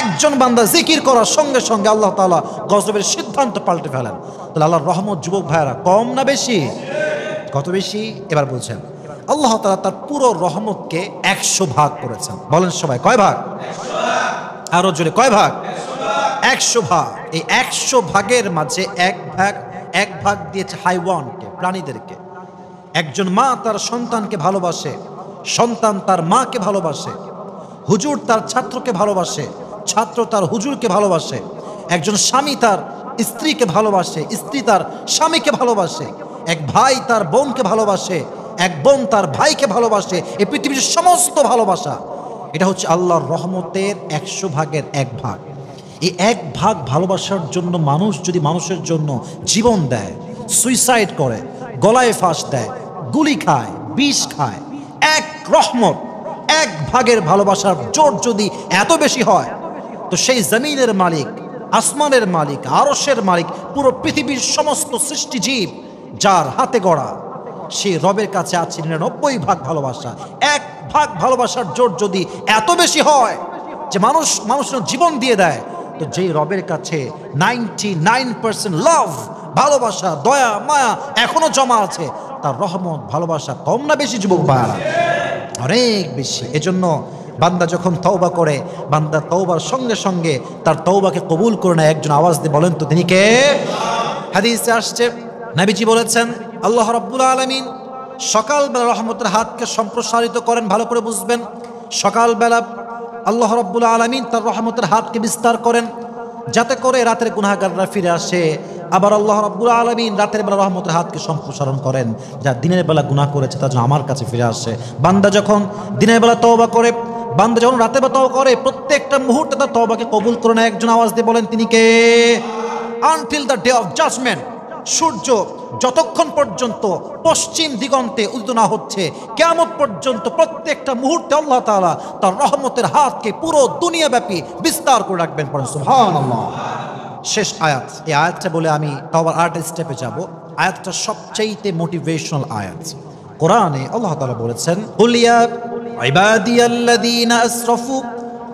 একজন বান্দা জিকির করার সঙ্গে সঙ্গে আল্লাহ তাআলা গজবের সিদ্ধান্ত পাল্টে ফেলেন। তাহলে আল্লাহর রহমত যুবক ভাইরা কম না বেশি? কত বেশি? এবার বলছেন আল্লাহ তাআলা তার পুরো রহমতকে 100 ভাগ করেছেন। বলেন সবাই কয় ভাগ? আরো জোরে কয় ভাগ? 100 ভাগ। এই 100 ভাগের মাঝে এক ভাগ দিয়েছে হাইওয়ানকে, প্রাণীদেরকে। একজন মা তার সন্তানকে ভালোবাসে, সন্তান তার মাকে ভালোবাসে, হুজুর তার ছাত্রকে ভালোবাসে, ছাত্র তার হুজুরকে ভালোবাসে, একজন স্বামী তার স্ত্রীকে ভালোবাসে, স্ত্রী তার স্বামীকে ভালোবাসে, এক ভাই তার বোনকে ভালোবাসে, এক বোন তার ভাইকে ভালোবাসে। এই পৃথিবীর সমস্ত ভালোবাসা, এটা হচ্ছে আল্লাহর রহমতের 100 ভাগের 1 ভাগ। এই 1 ভাগ ভালোবাসার জন্য মানুষ যদি মানুষের জন্য জীবন দেয়, সুইসাইড করে, গলায় ফাঁস দেয়, গুলি খায়, বিষ খায়, 1 রহমত, 1 ভাগের ভালোবাসার জোর যদি এত বেশি হয়, তো সেই জমিনের মালিক, আসমানের মালিক, আরশের মালিক, পুরো পৃথিবীর সমস্ত সৃষ্টিজীব যার হাতে গড়া, সেই রবের কাছে আছে 99 ভাগ ভালোবাসা। 1 ভাগ ভালোবাসার জোর যদি এত বেশি হয় যে মানুষের জীবন দিয়ে দেয়, তো যেই রবের কাছে 99% লাভ, ভালোবাসা, দয়া, মায়া এখনো জমা আছে, তার রহমত, ভালোবাসা কম না বেশি যুবক ভাইরা? অনেক বেশি। এজন্য বান্দা যখন তওবা করে, বান্দা তওবার সঙ্গে সঙ্গে তার তওবাকে কবুল করে নেয়। একজন আওয়াজ দিয়ে বলেন তো তিনি কে? হাদিসে আসছে, নবীজি বলেছেন আল্লাহ রাব্বুল আলামিন সকালবেলা রহমতের হাতকে সম্প্রসারিত করেন। ভালো করে বুঝবেন, সকালবেলা আল্লাহ রাব্বুল আলামিন তার রহমতের হাতকে বিস্তার করেন যাতে করে রাতের গুনাহগাররা ফিরে আসে। আবার আল্লাহ রাব্বুল আলামিন রাতের বেলা রহমতের হাতকে সম্প্রসারণ করেন, যা দিনের বেলা গুনাহ করেছে তার জন্য আমার কাছে ফিরে আসে। বান্দা যখন দিনের বেলা তওবা করে, বান্দা যখন রাতের বেলা তওবা করে, প্রত্যেকটা মুহূর্তে তার তওবাকে কবুল করে নেয়। একজন আওয়াজ দিয়ে বলেন তিনি কে? Until the day of judgement, সূর্য যতক্ষণ পর্যন্ত পশ্চিম দিগন্তে উদিত না হচ্ছে, কিয়ামত পর্যন্ত প্রত্যেকটা মুহূর্তে আল্লাহ তাআলা তার রহমতের হাতকে পুরো দুনিয়াব্যাপী বিস্তার করে রাখবেন। পড়েন সুবহানাল্লাহ। শেষ আয়াত, এই আয়াতটা বলে আমি তওবার আরেকটা স্টেপে যাব। আয়াতটা সবচাইতে মোটিভেশনাল আয়াত। কোরআনে আল্লাহ তাআলা বলেছেন, কুল ইয়া ইবাদিয়াল্লাযীনা আসরাফু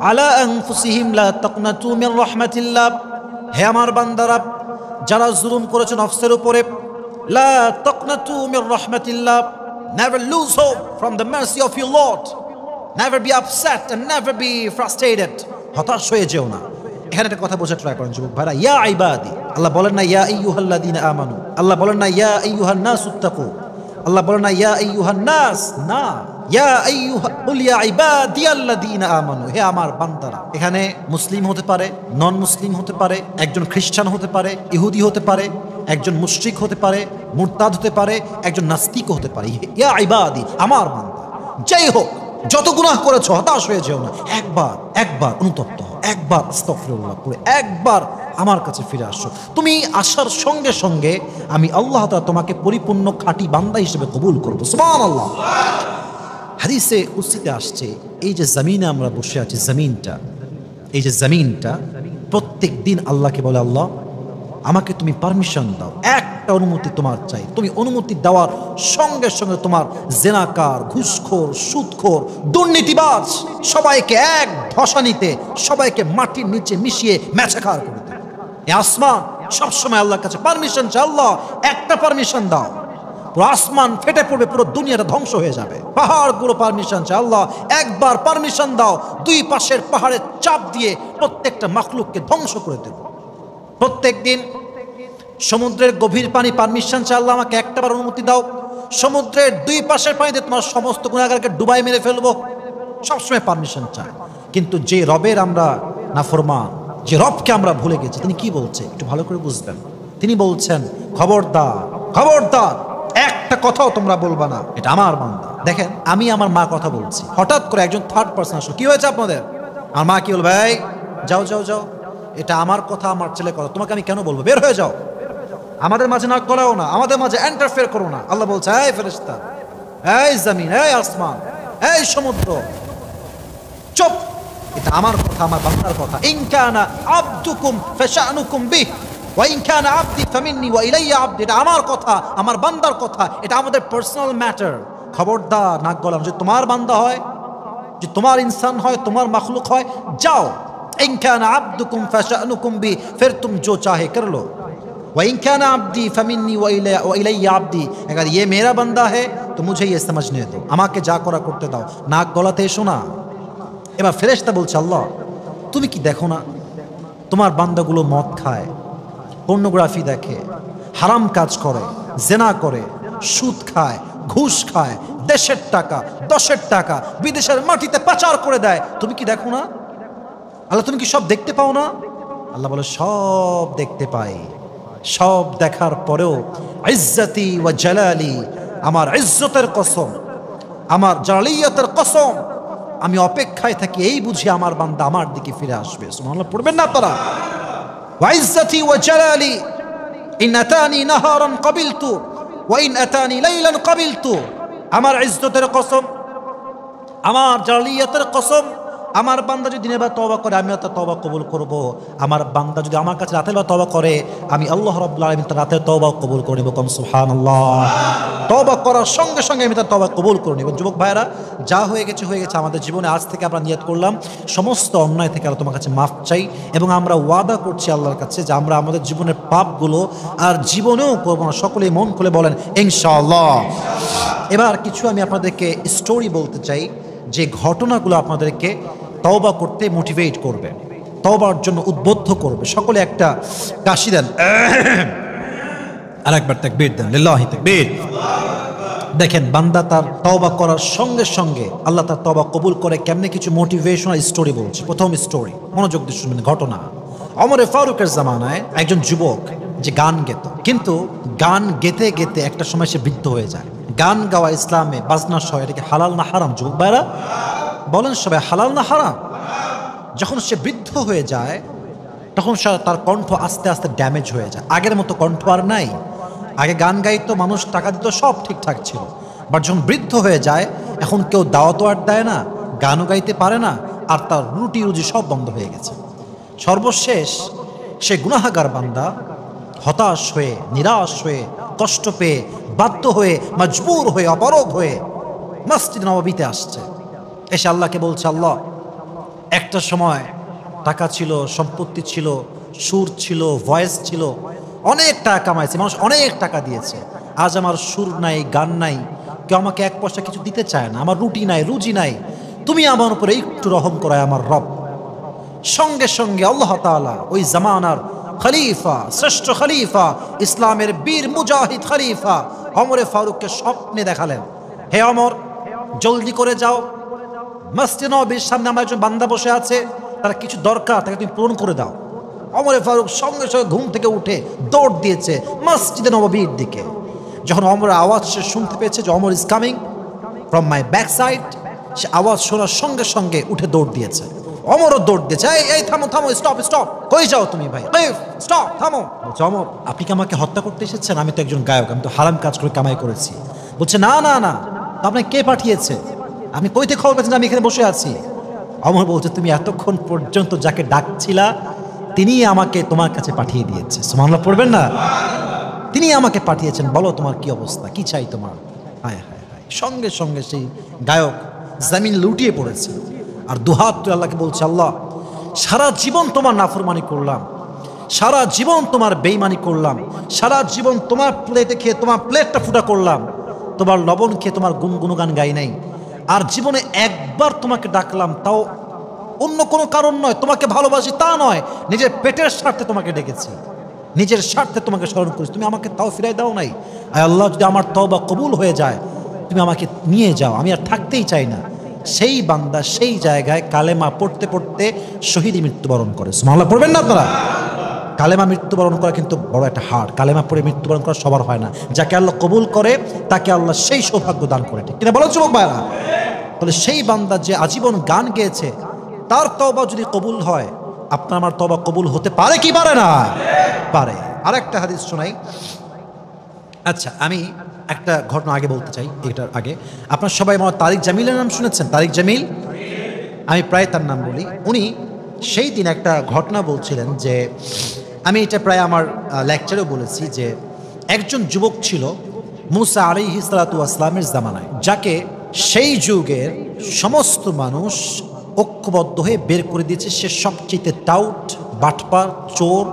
আলা আনফুসিহিম লা তাকনাতু মির রাহমাতিল্লাহ, হে আমার বান্দারা যারা জুলুম করেছে নফসের উপরে, লা তাকনাতু Mir রাহমাতিল্লাহ, never lose hope from the mercy of your Lord, never be upset and never be frustrated, হতাশ হয়ে যেও না। এখানে একটা কথা বোঝা ট্রাই করেন যুবক ভাইরা, ইয়া ইবাদি, আল্লাহ বলেন না ইয়া আইয়ুহাল্লাযীনা আমানু, আল্লাহ বলেন না ইয়া আইয়ুহান নাসুত্তাকু, আল্লাহ বলেন না ইয়া আইয়ুহান নাস, না, ইয়া আইয়ুহা কুল ইয়া ইবাদিয়াল্লাযীনা আমানু, হে আমার বান্দারা। এখানে মুসলিম হতে পারে, নন মুসলিম হতে পারে, একজন খ্রিস্টান হতে পারে, ইহুদি হতে পারে, একজন মুশরিক হতে পারে, মুরতাদ হতে পারে, একজন নাস্তিক হতে পারে। ইয়া ইবাদি, আমার বান্দা, যাই হোক যত গুনাহ করেছো হতাশ হয়ে যেও না, একবার অনুতপ্ত হও, একবার আস্তাগফিরুল্লাহ পড়ে একবার আমার কাছে ফিরে আসো। তুমি আসার সঙ্গে সঙ্গে আমি আল্লাহ তাআলা তোমাকে পরিপূর্ণ খাঁটি বান্দা হিসেবে কবুল করবো। সুবহানাল্লাহ। হাদিসে কুদসিতে আসছে, এই যে জমিনে আমরা বসে আছি, এই যে জমিনটা প্রত্যেক দিন আল্লাহকে বলে, আল্লাহ আমাকে তুমি পারমিশন দাও, একটা অনুমতি তোমার চাই। তুমি অনুমতি দেওয়ার সঙ্গে সঙ্গে তোমার জেনাকার, ঘুষখোর, সুদখোর, দুর্নীতিবাজ সবাইকে এক ধসানিতে সবাইকে মাটির নিচে মিশিয়ে মেছাকার করে দেবে। এই আসমান সবসময় আল্লাহর কাছে পারমিশন চাই, আল্লাহ একটা পারমিশন দাও, পুরো আসমান ফেটে পড়বে, পুরো দুনিয়াটা ধ্বংস হয়ে যাবে। পাহাড়গুলো পারমিশন চায়, আল্লাহ একবার পারমিশন দাও, দুই পাশের পাহাড়ের চাপ দিয়ে প্রত্যেকটা মাখলুককে ধ্বংস করে দেব। প্রত্যেক দিন সমুদ্রের গভীর পানি পারমিশন চায়, আল্লাহ আমাকে একটাবার অনুমতি দাও, সমুদ্রের দুই পাশের পানিতে তোমার সমস্ত গুনাহগারকে ডুবাই মেরে ফেলবো। সবসময় পারমিশন চায়। কিন্তু যে রবের আমরা নাফরমান, যে রবকে আমরা ভুলে গেছি, তিনি কি বলছে একটু ভালো করে বুঝবেন। তিনি বলছেন, খবরদার খবরদার, একটা কথাও তোমরা বলবা না, এটা আমার বান্দা। দেখেন, আমি আমার মা কথা বলছি, হঠাৎ করে একজন থার্ড পার্সন আসলো, কি হয়েছে আপনাদের? আমার মা কি বলবে, ভাই যাও যাও যাও, এটা আমার কথা, আমার ছেলে কথা, তোমাকে আমি কেন বলবো, বের হয়ে যাও, আমাদের মাঝে নাক গলাও না, আমাদের মাঝে ইন্টারফেয়ার করো না। আল্লাহ বলছে, এই ফেরেশতা, এই জমিন, এই আসমান, এই সমুদ্র, চুপ, এটা আমার কথা, আমার বান্দার কথা। ইন কানা আবদুকুম ফাশানুকুম বিহ ওয়া ইন কানা আবদি ফামিন্নি ওয়া ইলাইয়া আবদি, এটা আমার কথা, আমার বান্দার কথা, এটা আমাদের পার্সোনাল ম্যাটার। খবরদার নাক গলানো, যদি তোমার বান্দা হয়, যে তোমার ইনসান হয়, তোমার মাখলুক হয়, যাও। ইন কানা আবদুকুম ফাশানুকুম বিহ, फिर तुम जो चाहे कर लो। वइन काना अब्दी फमिन्नी व इलैया अब्दी, अगर ये मेरा बंदा है तो मुझे ये समझने दो, আমাকে যা করা করতে দাও, নাক গলাতে এসো না। এবার ফেরেশতা বলছে, আল্লাহ তুমি কি দেখো না তোমার বান্দাগুলো মদ খায়, পর্নোগ্রাফি দেখে, হারাম কাজ করে, জেনা করে, সুদ খায়, ঘুষ খায়, দেশের টাকা, দশের টাকা বিদেশের মাটিতে পাচার করে দেয়, তুমি কি দেখো না? আল্লাহ তুমি কি সব দেখতে পাও না? আল্লাহ বলে, সব দেখতে পাই, সব দেখার পরেও ইজ্জতি ওয়া জালালি, আমার ইজ্জতের কসম, আমার জালালিয়াতের কসম, আমি অপেক্ষায় থাকি, এই বুঝি আমার বান্দা আমার দিকে ফিরে আসবে। সুবহানাল্লাহ পড়বেন না আপনারা? ওয়া ইজ্জতি ওয়া জালালি ইন আতানি নাহারান ক্বাবিলতু ওয়া ইন আতানি লাইলান ক্বাবিলতু, আমার ইজ্জতের কসম, আমার জালালিয়াতের কসম, আমার বান্দা যদি দিনের বেলা তওবা করে, আমিও তার তওবা কবুল করব। আমার বান্দা যদি আমার কাছে রাতের বেলা তওবা করে, আমি আল্লাহ রাব্বুল আলামিন তার রাতের তওবাও কবুল করে নেব। কম সুবহানাল্লাহ। তওবা করার সঙ্গে সঙ্গে আমি তার তওবা কবুল করে নেব। যুবক ভাইরা, যা হয়ে গেছে হয়ে গেছে আমাদের জীবনে। আজ থেকে আমরা নিয়ত করলাম সমস্ত অন্যায় থেকে আল্লাহ তোমার কাছে মাফ চাই, এবং আমরা ওয়াদা করছি আল্লাহর কাছে যে আমরা আমাদের জীবনের পাপগুলো আর জীবনেও করবো না। সকলেই মন খুলে বলেন ইনশাআল্লাহ। এবার কিছু আমি আপনাদেরকে স্টোরি বলতে চাই, যে ঘটনাগুলো আপনাদেরকে তওবা করতে মোটিভেট করবে, তওবার জন্য উদ্বুদ্ধ করবে। সকলে একটা কাশি দেন, আর একবার তাকবীর দেন, লিল্লাহি তাকবীর। দেখেন, বান্দা তার তওবা করার সঙ্গে সঙ্গে আল্লাহ তার তওবা কবুল করে কেমনে, কিছু মোটিভেশনাল স্টোরি বলছি। প্রথম স্টোরি, মনোযোগ দিয়ে শুনবেন। ঘটনা, ওমর ফারুকের জামানায় একজন যুবক যে গান গেত, কিন্তু গান গেতে গেতে একটা সময় সে বৃদ্ধ হয়ে যায়। গান গাওয়া ইসলামে বাজনা সহ এটাকে হালাল না হারাম? যুবক ভাইরা বলেন সবাই, হালাল না হারাম? যখন সে বৃদ্ধ হয়ে যায় তখন তার কণ্ঠ আস্তে আস্তে ড্যামেজ হয়ে যায়, আগের মতো কণ্ঠ আর নাই। আগে গান গাইতো, মানুষ টাকা দিত, সব ঠিকঠাক ছিল। বাট যখন বৃদ্ধ হয়ে যায়, এখন কেউ দাওয়াতও আর দেয় না, গানও গাইতে পারে না, আর তার রুটি রুজি সব বন্ধ হয়ে গেছে। সর্বশেষ সে গুনাহগার বান্দা হতাশ হয়ে, নিরাশ হয়ে, কষ্ট পেয়ে, বাধ্য হয়ে, মজবুর হয়ে, অপারগ হয়ে মসজিদ নববীতে আসছে। এসে আল্লাহকে বলছে, আল্লাহ একটা সময় টাকা ছিল, সম্পত্তি ছিল, সুর ছিল, ভয়েস ছিল, অনেক টাকা কামাইছে, মানুষ অনেক টাকা দিয়েছে, আজ আমার সুর নাই, গান নাই, কেউ আমাকে এক পয়সা কিছু দিতে চায় না, আমার রুটি নাই, রুজি নাই, তুমি আমার উপরে একটু রহম করায় আমার রব। সঙ্গে সঙ্গে আল্লাহ তাআলা ওই জামানার খলিফা, শ্রেষ্ঠ খলিফা, ইসলামের বীর মুজাহিদ খলিফা ওমরে ফারুককে স্বপ্নে দেখালেন, হে ওমর, জলদি করে যাও, মসজিদে নববীর সামনে আমার একজন বান্দা বসে আছে, তার কিছু দরকার, তাকে তুমি পূরণ করে দাও। ওমরে ফারুক সঙ্গে সঙ্গে ঘুম থেকে উঠে দৌড় দিয়েছে মসজিদে নববীর দিকে। যখন ওমর আওয়াজ সে শুনতে পেয়েছে যে Omar is coming from my back side, সে আওয়াজ শোনার সঙ্গে সঙ্গে উঠে দৌড় দিয়েছে। ওমরও দৌড় দিয়েছে, এই থামো থামো, স্টপ স্টপ, কই যাও তুমি ভাই, স্টপ থামো। বলছে, ওমর আপনি কি আমাকে হত্যা করতে এসেছেন? আমি তো একজন গায়ক, আমি তো হারাম কাজ করে কামাই করেছি। বলছে, না না না, আপনাকে কে পাঠিয়েছে? আপনি কইতে খবর পেয়েছেন আমি এখানে বসে আছি? ওমর বলছে, তুমি এতক্ষণ পর্যন্ত যাকে ডাকছিলা তিনি আমাকে তোমার কাছে পাঠিয়ে দিয়েছে। সুবহানাল্লাহ পড়বেন না? তিনি আমাকে পাঠিয়েছেন, বলো তোমার কি অবস্থা, কি চাই তোমার? হায় হায় হায়, সঙ্গে সঙ্গে সেই গায়ক জমিন লুটিয়ে পড়েছে আর দুহাত তুলে আল্লাহকে বলছে, আল্লাহ সারা জীবন তোমার নাফরমানি করলাম, সারা জীবন তোমার বেঈমানি করলাম, সারা জীবন তোমার প্লেটে খেয়ে তোমার প্লেটটা ফুটা করলাম, তোমার লবণ খেয়ে তোমার গুনগুনগান গাই নাই, আর জীবনে একবার তোমাকে ডাকলাম, তাও অন্য কোনো কারণ নয়, তোমাকে ভালোবাসি তা নয়, নিজের পেটের স্বার্থে তোমাকে ডেকেছি, নিজের স্বার্থে তোমাকে স্মরণ করেছি, তুমি আমাকে তাও ফিরাই দাও নাই। আয় আল্লাহ, যদি আমার তওবা কবুল হয়ে যায় তুমি আমাকে নিয়ে যাও, আমি আর থাকতেই চাই না। সেই বান্দা সেই জায়গায় কালেমা পড়তে পড়তে শহীদ মৃত্যুবরণ করে। সুবহানাল্লাহ পড়বেন না আপনারা? কালেমা মৃত্যুবরণ করা কিন্তু বড় একটা হার। কালেমা পড়ে মৃত্যুবরণ করা সবার হয় না, যাকে আল্লাহ কবুল করে তাকে আল্লাহ সেই সৌভাগ্য দান করে, ঠিক কিনা বলো যুবক ভাইরা? তাহলে সেই বান্দা যে আজীবন গান গেয়েছে তার তওবা যদি কবুল হয়, আপনার আমার তওবা কবুল হতে পারে কি পারে না? পারে। আরেকটা হাদিস শোনাই। আচ্ছা, আমি একটা ঘটনা আগে বলতে চাই, এটার আগে আপনার সবাই আমার তারিক জামিলের নাম শুনেছেন? তারিক জামিল, আমি প্রায় তার নাম বলি। উনি সেই দিন একটা ঘটনা বলছিলেন যে, আমি এটা প্রায় আমার লেকচারেও বলেছি, যে একজন যুবক ছিল মুসা আলাইহিস সালাতু ওয়াস সালামের জামানায়, যাকে সেই যুগের সমস্ত মানুষ ঐক্যবদ্ধ হয়ে বের করে দিয়েছে সে সবচেয়ে টাউট, বাটপার, চোর,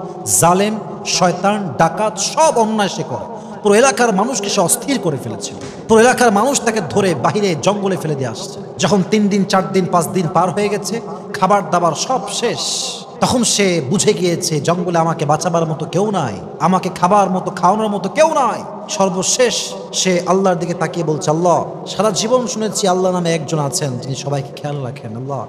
জালেম, শয়তান, ডাকাত, সব অন্যায় সে করে। পুরো এলাকার মানুষকে সে অস্থির করে ফেলেছে। পুরো এলাকার মানুষ তাকে ধরে বাহিরে জঙ্গলে ফেলে দিয়ে আসছে। যখন 3 দিন 4 দিন 5 দিন পার হয়ে গেছে, খাবার দাবার সব শেষ, তখন সে বুঝে গিয়েছে জঙ্গলে আমাকে বাঁচাবার মতো কেউ নাই, আমাকে খাবার মতো খাওয়ানোর মতো কেউ নাই। সর্বশেষ সে আল্লাহর দিকে তাকিয়ে বলছে, আল্লাহ সারা জীবন শুনেছি আল্লাহ নামে একজন আছেন যিনি সবাইকে খেয়াল রাখেন, আল্লাহ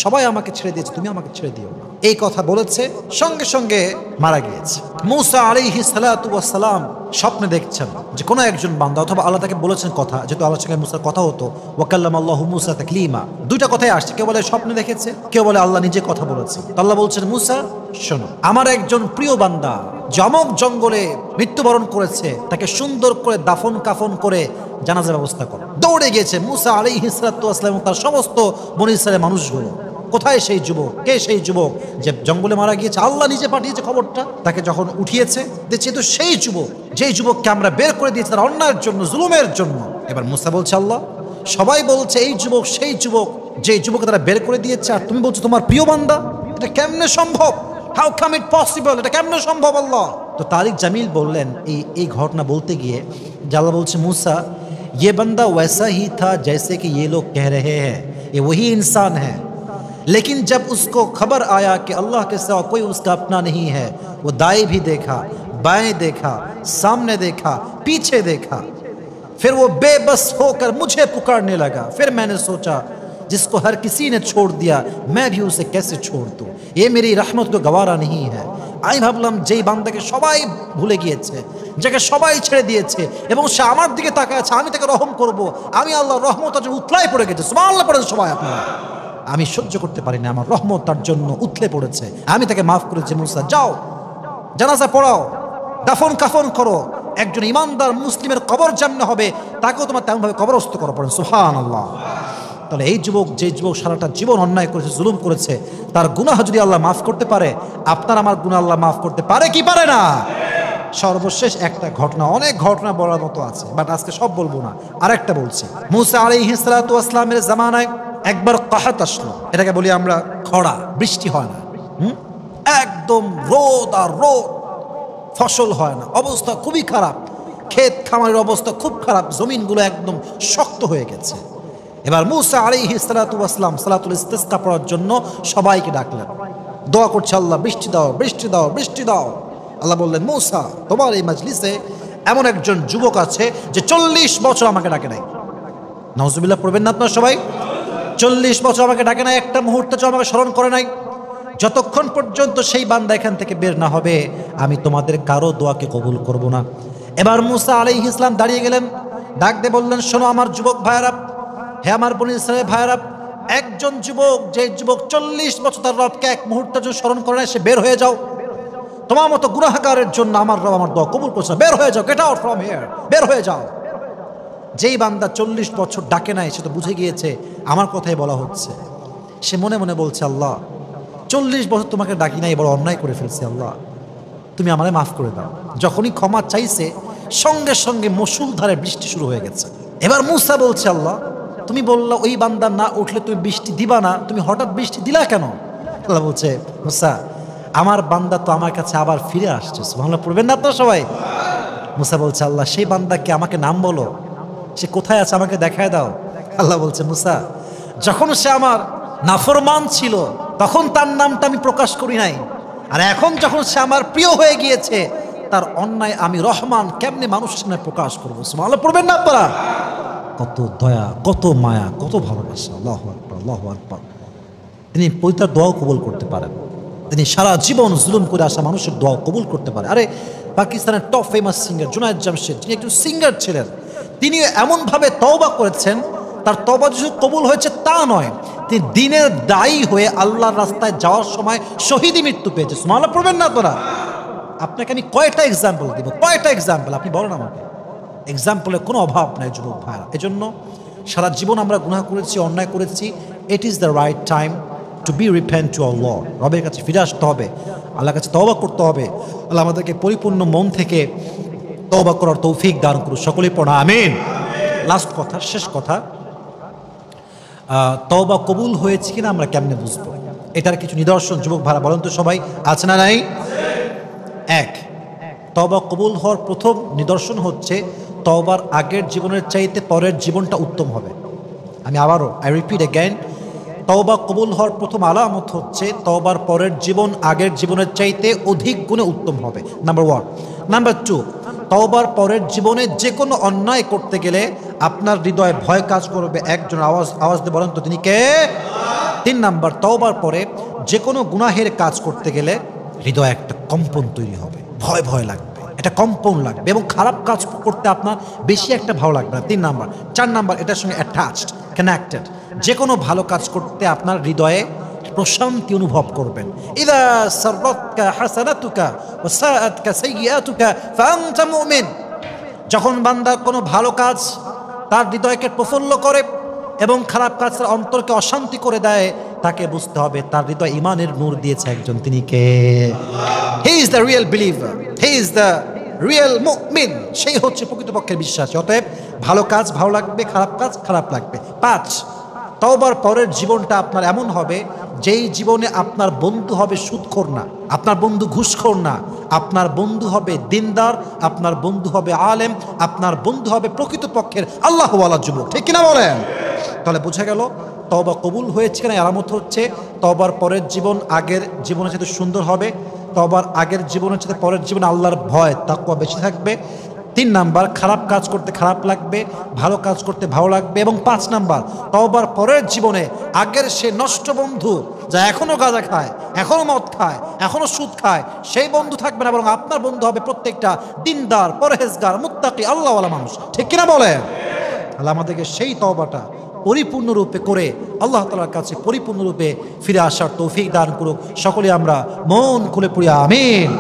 সবাই আমাকে ছেড়ে দিয়েছে, তুমি আমাকে ছেড়ে দিও না। এই কথা বলেছে, সঙ্গে সঙ্গে মারা গিয়েছে। মুসা আলাইহিস সালাতু ওয়াস সালাম স্বপ্নে দেখছেন যে কোনো একজন বান্দা, অথবা আল্লাহ তাকে বলেছেন কথা, যেহেতু আল্লাহর সঙ্গে মুসার কথা হতো, ওয়া কাল্লামাল্লাহু মুসা তাকলিমা, দুইটা কথাই আসছে, কেউ বলে স্বপ্নে দেখেছে, কেউ বলে আল্লাহ নিজে কথা বলেছে। আল্লাহ বলছেন, মুসা শোনো, আমার একজন প্রিয় বান্দা জমক জঙ্গলে মৃত্যুবরণ করেছে, তাকে সুন্দর করে দাফন কাফন করে জানাজার ব্যবস্থা করো। দৌড়ে গিয়েছে মুসা আলাইহিস সালাতু ওয়াস সালাম তার সমস্ত বনী ইসরাইলের মানুষগুলো। কোথায় সেই যুবক? কে সেই যুবক যে জঙ্গলে মারা গিয়েছে? আল্লাহ নিজে পাঠিয়েছে খবরটা। তাকে যখন উঠিয়েছে দেখছে তো সেই যুবক, যেই যুবককে আমরা বের করে দিয়েছি তার অন্যায়ের জন্য, জুলুমের জন্য। এবার মুসা বলছে, আল্লাহ সবাই বলছে এই যুবক সেই যুবক, যেই যুবককে তারা বের করে দিয়েছে, আর তুমি বলছো তোমার প্রিয় বান্দা? এটা কেমনে সম্ভব? How come it possible? এটা কেমনে সম্ভব আল্লাহ? তো তারিক জামিল বললেন এই ঘটনা বলতে গিয়ে, আল্লাহ বলছে, মুসা ये बंदा वैसा ही था जैसे कि ये लोग कह रहे हैं, ये वही इंसान है, लेकिन जब उसको खबर आया कि अल्लाह के सिवा कोई उसका अपना नहीं है, वो दाएं भी देखा, बाएं देखा, सामने देखा, पीछे देखा, फिर वो बेबस होकर मुझे पुकारने लगा। फिर मैंने सोचा जिसको हर किसी ने छोड़ दिया मैं भी उसे कैसे छोड़ दूँ, ये मेरी रहमत को गवारा नहीं है। আমি ভাবলাম যেই বান্দাকে সবাই ভুলে গিয়েছে, যাকে সবাই ছেড়ে দিয়েছে, এবং সে আমার দিকে তাকায় আছে, আমি তাকে রহম করব, আমি আল্লাহর রহমত তার জন্য উতলাই পড়ে গেছে। সুবহানাল্লাহ পড়েন সবাই আপনারা। আমি সহ্য করতে পারি না, আমার রহমত তার জন্য উতলে পড়েছে, আমি তাকে মাফ করেছি। মুসা যাও, জানাজা পড়াও, দাফন কাফন করো, একজন ইমানদার মুসলিমের কবর যেমন হবে তাকেও তোমার তেমনভাবে কবরস্থ করো। পড়েন সুবহানাল্লাহ। তাহলে এই যুবক, যে যুবক সারাটা জীবন অন্যায় করেছে, জুলুম করেছে, তার গুনাহ যদি আল্লাহ মাফ করতে পারে, আপনার আমার গুনাহ আল্লাহ মাফ করতে পারে কি পারে না? সর্বশেষ একটা ঘটনা, অনেক ঘটনা বলার মতো আছে, বাট আজকে সব বলবো না, আরেকটা বলছি। মুসা আলাইহিস সালাতু ওয়াস সালামের জামানায় একবার কাহাত আসলো, এটাকে বলি আমরা খরা, বৃষ্টি হয় না, একদম রোদ আর রোদ, ফসল হয় না, অবস্থা খুবই খারাপ, ক্ষেত খামারের অবস্থা খুব খারাপ, জমিনগুলো একদম শক্ত হয়ে গেছে। এবার মুসা আলাইহিস সালাতু ওয়াস সালাম সালাতুল ইস্তিসকা পড়ার জন্য সবাইকে ডাকলেন। দোয়া করছে, আল্লাহ বৃষ্টি দাও, বৃষ্টি দাও, বৃষ্টি দাও। আল্লাহ বললেন, মূসা তোমার এই মাজলিসে এমন একজন যুবক আছে যে 40 বছর আমাকে ডাকে নাই। নাউজুবিল্লাহ পড়বেন না আপনারা সবাই? 40 বছর আমাকে ডাকে নাই, একটা মুহূর্তে আমাকে স্মরণ করে নাই। যতক্ষণ পর্যন্ত সেই বান্দা এখান থেকে বের না হবে, আমি তোমাদের কারো দোয়াকে কবুল করব না। এবার মূসা আলাইহিস সালাম দাঁড়িয়ে গেলেন, ডাক দিয়ে বললেন, শোনো আমার যুবক ভাইয়েরা, হে আমার বনী ইসরাইল ভাইয়েরা, একজন যুবক, যে যুবক 40 বছর তার রবকে এক মুহূর্তের জন্য স্মরণ করে নাই, সে বের হয়ে যাও। তোমার মতো গুনাহগারের জন্য আমার রব আমার দোয়া কবুল করছে না, বের হয়ে যাও, গেট আউট ফ্রম হিয়ার, বের হয়ে যাও। যেই বান্দা 40 বছর ডাকে নাই, সে তো বুঝে গিয়েছে আমার কথাই বলা হচ্ছে। সে মনে মনে বলছে, আল্লাহ 40 বছর তোমাকে ডাকি নাই, বড় অন্যায় করে ফেলছি, আল্লাহ তুমি আমারে মাফ করে দাও। যখনই ক্ষমা চাইছে, সঙ্গে সঙ্গে মুষলধারে বৃষ্টি শুরু হয়ে গেছে। এবার মূসা বলছে, আল্লাহ তুমি বললা ওই বান্দা না উঠলে তুমি বৃষ্টি দিবা না, তুমি হঠাৎ বৃষ্টি দিলা কেন? আল্লাহ বলছে, মূসা আমার বান্দা তো আমার কাছে আবার ফিরে আসছে। সুবহানাল্লাহ পড়বেন না আপনারা সবাই? মূসা বলছে, আল্লাহ সেই বান্দাকে আমাকে নাম বলো, সে কোথায় আছে আমাকে দেখায় দাও। আল্লাহ বলছে, মূসা যখন সে আমার নাফরমান ছিল তখন তার নামটা আমি প্রকাশ করি নাই, আর এখন যখন সে আমার প্রিয় হয়ে গিয়েছে, তার অন্যায় আমি রহমান কেমনে মানুষের সামনে প্রকাশ করবো। সুবহানাল্লাহ পড়বেন না আপনারা? কত দয়া, কত মায়া, কত ভালোবাসা। আল্লাহু আকবার, আল্লাহু আকবার। তিনি পবিত্র দোয়াও কবুল করতে পারেন। তিনি সারা জীবন জুলুম করে আসা মানুষের দোয়া কবুল করতে পারে। আরে পাকিস্তানের top famous singer Junaid Jamshed, যিনি একজন সিঙ্গার ছিলেন, তিনি এমনভাবে তওবা করেছেন, তার তওবা যে কবুল হয়েছে তা নয়, তিনি দিনের দায়ী হয়ে আল্লাহর রাস্তায় যাওয়ার সময় শহীদি মৃত্যু পেয়েছে। সুবহানাল্লাহ পড়বেন না তোরা? আপনাকে আমি কয়টা এক্সাম্পল দিব, কয়টা এক্সাম্পল আপনি বলেন আমাকে। এক্সাম্পলের কোনো অভাব নাই যুবক ভাইরা। এজন্য সারা জীবন আমরা গুনাহ করেছি, অন্যায় করেছি। It is the right time to be repent to Allah. রবের কাছে ফিরে আসতে হবে, আল্লাহর কাছে তওবা করতে হবে। আল্লাহ আমাদেরকে পরিপূর্ণ মন থেকে তওবা করার তৌফিক দান করুন। সকলেই পড়া আমিন। লাস্ট কথা, শেষ কথা, তওবা কবুল হয়েছে কিনা আমরা কেমনে বুঝবো? এটার কিছু নিদর্শন যুবক ভাইরা বলেন তো সবাই, আছে না নাই? এক, তওবা কবুল হওয়ার প্রথম নিদর্শন হচ্ছে তওবার আগের জীবনের চাইতে পরের জীবনটা উত্তম হবে। আমি আবারও আই রিপিট অ্যাগেন, তওবা কবুল হওয়ার প্রথম আলামত হচ্ছে তওবার পরের জীবন আগের জীবনের চাইতে অধিক গুণে উত্তম হবে। নাম্বার 1। নাম্বার 2, তওবার পরের জীবনে যে কোনো অন্যায় করতে গেলে আপনার হৃদয়ে ভয় কাজ করবে। একজন আওয়াজ দিয়ে বলেন তো তিনি কে? 3 নাম্বার, তওবার পরে যে কোনো গুনাহের কাজ করতে গেলে হৃদয়ে একটা কম্পন তৈরি হবে, ভয় ভয় লাগবে, একটা কম্পন লাগবে, এবং খারাপ কাজ করতে আপনার বেশি একটা ভালো লাগবে না। 3 নাম্বার। 4 নাম্বার, এটার সঙ্গে অ্যাটাচড, কানেক্টেড, যে কোনো ভালো কাজ করতে আপনার হৃদয়ে প্রশান্তি অনুভব করবেন। ইযা সাররাতকা হাসানাতুকা ওয়া সাআতকা সাইয়্যাতুকা ফাআনতা মুমিন। যখন বান্দা কোনো ভালো কাজ তার হৃদয়কে প্রফুল্ল করে এবং খারাপ কাজ তার অন্তরকে অশান্তি করে দেয়, তাকে বুঝতে হবে তার হৃদয় ইমানের নূর দিয়েছে একজন, তিনি কে? He is the real believer, he is the real মুমিন। সেই হচ্ছে প্রকৃতপক্ষের বিশ্বাস। অতএব ভালো কাজ ভালো লাগবে, খারাপ কাজ খারাপ লাগবে। 5, তওবার পরের জীবনটা আপনার এমন হবে যেই জীবনে আপনার বন্ধু হবে সুদখোর না, আপনার বন্ধু ঘুষখোর না, আপনার বন্ধু হবে দিনদার, আপনার বন্ধু হবে আলেম, আপনার বন্ধু হবে প্রকৃতপক্ষের আল্লাহওয়ালা যুবক। ঠিক কিনা বলেন? তাহলে বোঝা গেল তওবা কবুল হয়েছে কিনা আলামত হচ্ছে তওবার পরের জীবন আগের জীবনের চেয়ে সুন্দর হবে, তওবার আগের জীবনের চেয়ে পরের জীবনে আল্লাহর ভয় তাকওয়া বেশি থাকবে। 3 নাম্বার, খারাপ কাজ করতে খারাপ লাগবে, ভালো কাজ করতে ভালো লাগবে। এবং 5 নাম্বার, তওবার পরের জীবনে আগের সে নষ্ট বন্ধু যা এখনো গাঁজা খায়, এখনো মদ খায়, এখনো সুদ খায়, সেই বন্ধু থাকবে না, বরং আপনার বন্ধু হবে প্রত্যেকটা দিনদার, পরহেজগার, মুত্তাকি, আল্লাহওয়ালা মানুষ। ঠিক কিনা বলেন? আল্লাহ আমাদেরকে সেই তওবাটা পরিপূর্ণরূপে করে আল্লাহ তাআলার কাছে পরিপূর্ণরূপে ফিরে আসার তৌফিক দান করুক। সকলে আমরা মন খুলে পড়ি আমিন।